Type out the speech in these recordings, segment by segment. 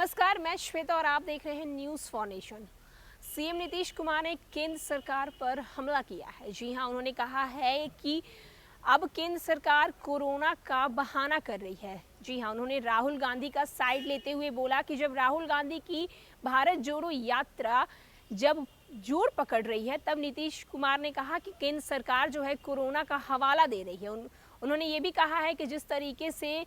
नमस्कार, मैं श्वेता और आप देख रहे हैं news for nation. CM Nitish Kumar ने केंद्र सरकार पर हमला किया है। जी हां, उन्होंने कहा है कि अब केंद्र सरकार कोरोना का बहाना कर रही है। जी हां, उन्होंने राहुल गांधी का साइड लेते हुए बोला कि जब राहुल गांधी की भारत जोड़ो यात्रा जब जोर पकड़ रही है, तब नीतीश कुमार ने कहा कि केंद्र सरकार जो है कोरोना का हवाला दे रही है। उन्होंने ये भी कहा है कि जिस तरीके से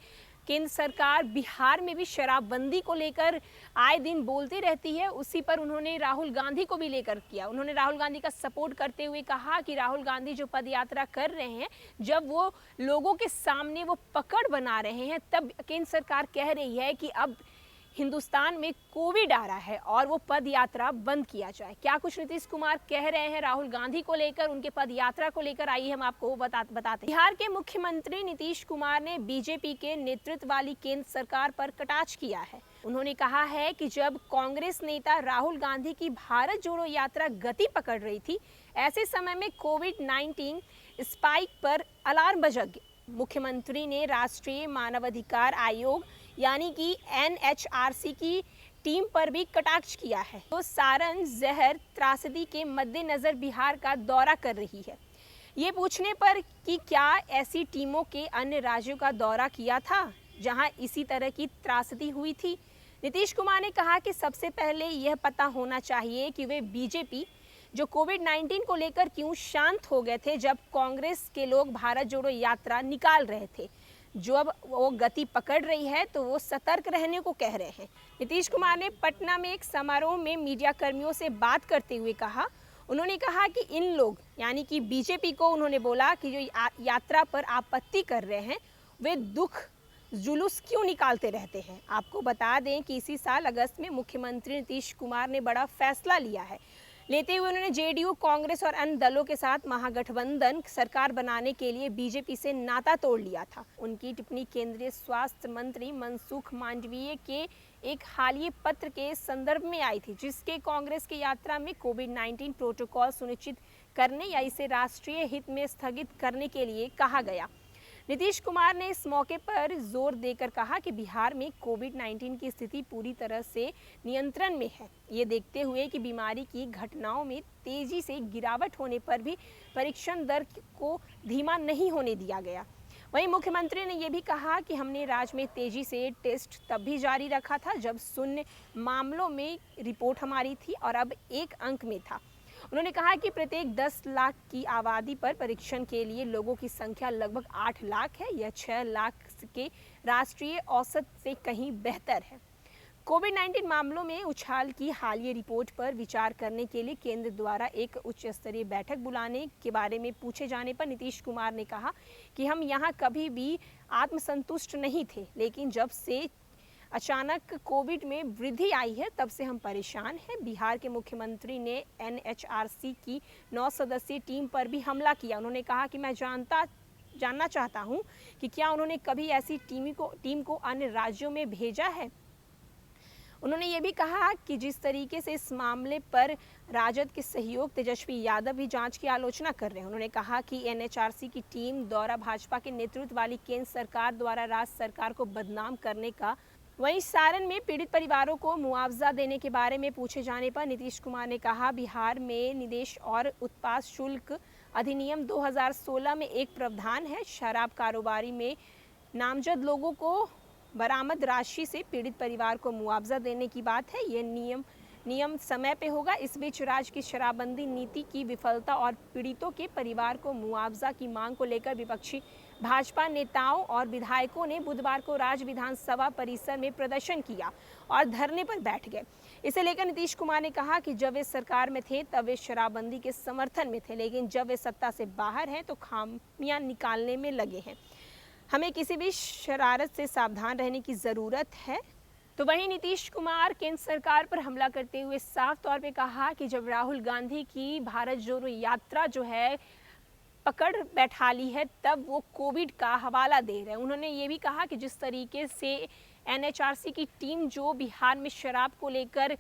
केंद्र सरकार बिहार में भी शराबबंदी को लेकर आए दिन बोलती रहती है, उसी पर उन्होंने राहुल गांधी को भी लेकर किया। उन्होंने राहुल गांधी का सपोर्ट करते हुए कहा कि राहुल गांधी जो पदयात्रा कर रहे हैं, जब वो लोगों के सामने वो पकड़ बना रहे हैं, तब केंद्र सरकार कह रही है कि अब हिंदुस्तान में कोविड आ रहा है और वो पद यात्रा बंद किया जाए। क्या कुछ नीतीश कुमार कह रहे हैं राहुल गांधी को लेकर, उनके पद यात्रा को लेकर, आइए हम आपको बताते हैं। बिहार के मुख्यमंत्री नीतीश कुमार ने बीजेपी के नेतृत्व वाली केंद्र सरकार पर कटाक्ष किया है। उन्होंने कहा है कि जब कांग्रेस नेता राहुल गांधी की भारत जोड़ो यात्रा गति पकड़ रही थी, ऐसे समय में कोविड-19 स्पाइक पर अलार्म बज गया। मुख्यमंत्री ने राष्ट्रीय मानवाधिकार आयोग यानी कि एनएचआरसी की टीम पर भी कटाक्ष किया है, तो सारण जहर त्रासदी के मद्देनजर बिहार का दौरा कर रही है। ये पूछने पर कि क्या ऐसी टीमों के अन्य राज्यों का दौरा किया था जहां इसी तरह की त्रासदी हुई थी, नीतीश कुमार ने कहा कि सबसे पहले यह पता होना चाहिए कि वे बीजेपी जो कोविड-19 को लेकर क्यों शांत हो गए थे जब कांग्रेस के लोग भारत जोड़ो यात्रा निकाल रहे थे। जो अब वो गति पकड़ रही है तो वो सतर्क रहने को कह रहे हैं। नीतीश कुमार ने पटना में एक समारोह में मीडिया कर्मियों से बात करते हुए कहा, उन्होंने कहा कि इन लोग यानी कि बीजेपी को उन्होंने बोला कि जो यात्रा पर आपत्ति कर रहे हैं, वे दुख जुलूस क्यों निकालते रहते हैं। आपको बता दें कि इसी साल अगस्त में मुख्यमंत्री नीतीश कुमार ने बड़ा फैसला लिया है। लेते हुए उन्होंने जेडीयू, कांग्रेस और अन्य दलों के साथ महागठबंधन सरकार बनाने के लिए बीजेपी से नाता तोड़ लिया था। उनकी टिप्पणी केंद्रीय स्वास्थ्य मंत्री मनसुख मांडविया के एक हालिया पत्र के संदर्भ में आई थी, जिसके कांग्रेस की यात्रा में कोविड-19 प्रोटोकॉल सुनिश्चित करने या इसे राष्ट्रीय हित में स्थगित करने के लिए कहा गया। नीतीश कुमार ने इस मौके पर जोर देकर कहा कि बिहार में कोविड-19 की स्थिति पूरी तरह से नियंत्रण में है। ये देखते हुए कि बीमारी की घटनाओं में तेजी से गिरावट होने पर भी परीक्षण दर को धीमा नहीं होने दिया गया। वहीं मुख्यमंत्री ने यह भी कहा कि हमने राज्य में तेजी से टेस्ट तब भी जारी रखा था जब शून्य मामलों में रिपोर्ट हमारी थी और अब 1 अंक में था। उन्होंने कहा कि प्रत्येक 10 लाख की आबादी पर परीक्षण के लिए लोगों की संख्या लगभग 8 लाख है। यह 6 लाख के राष्ट्रीय औसत से कहीं बेहतर है। कोविड-19 मामलों में उछाल की हालिया रिपोर्ट पर विचार करने के लिए केंद्र द्वारा एक उच्च स्तरीय बैठक बुलाने के बारे में पूछे जाने पर नीतीश कुमार ने कहा कि हम यहाँ कभी भी आत्मसंतुष्ट नहीं थे, लेकिन जब से अचानक कोविड में वृद्धि आई है तब से हम परेशान हैं। बिहार के मुख्यमंत्री ने एनएचआरसी की 9 सदस्यीय टीम पर भी हमला किया। उन्होंने कहा कि मैं जानना चाहता हूं कि क्या उन्होंने कभी ऐसी टीम को अन्य राज्यों में भेजा है। उन्होंने ये भी कहा कि जिस तरीके से इस मामले पर राजद के सहयोग तेजस्वी यादव भी जांच की आलोचना कर रहे हैं। उन्होंने कहा कि एनएचआरसी की टीम द्वारा भाजपा के नेतृत्व वाली केंद्र सरकार द्वारा राज्य सरकार को बदनाम करने का। वहीं सारण में पीड़ित परिवारों को मुआवजा देने के बारे में पूछे जाने पर नीतीश कुमार ने कहा, बिहार में निवेश और उत्पाद शुल्क अधिनियम 2016 में एक प्रावधान है। शराब कारोबारी में नामजद लोगों को बरामद राशि से पीड़ित परिवार को मुआवजा देने की बात है। ये नियम समय पे होगा। इस बीच राज्य की शराबबंदी नीति की विफलता और पीड़ितों के परिवार को मुआवजा की मांग को लेकर विपक्षी भाजपा नेताओं और विधायकों ने बुधवार को राज्य विधानसभा परिसर में प्रदर्शन किया और धरने पर बैठ गए। इसे लेकर नीतीश कुमार ने कहा कि जब वे सरकार में थे तब वे शराबबंदी के समर्थन में थे, लेकिन जब वे सत्ता से बाहर हैं तो खामियां निकालने में लगे हैं। हमें किसी भी शरारत से सावधान रहने की ज़रूरत है। तो वहीं नीतीश कुमार केंद्र सरकार पर हमला करते हुए साफ तौर पे कहा कि जब राहुल गांधी की भारत जोड़ो यात्रा जो है पकड़ बैठा ली है, तब वो कोविड का हवाला दे रहे हैं। उन्होंने ये भी कहा कि जिस तरीके से एनएचआरसी की टीम जो बिहार में शराब को लेकर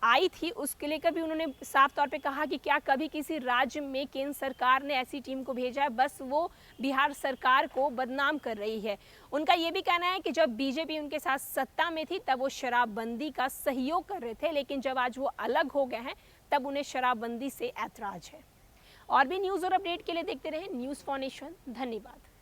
आई थी उसके लेकर भी उन्होंने साफ तौर पे कहा कि क्या कभी किसी राज्य में केंद्र सरकार ने ऐसी टीम को भेजा है, बस वो बिहार सरकार को बदनाम कर रही है। उनका ये भी कहना है कि जब बीजेपी उनके साथ सत्ता में थी तब वो शराबबंदी का सहयोग कर रहे थे, लेकिन जब आज वो अलग हो गए हैं तब उन्हें शराबबंदी से ऐतराज है। और भी न्यूज़ और अपडेट के लिए देखते रहे न्यूज़ फॉर नेशन। धन्यवाद।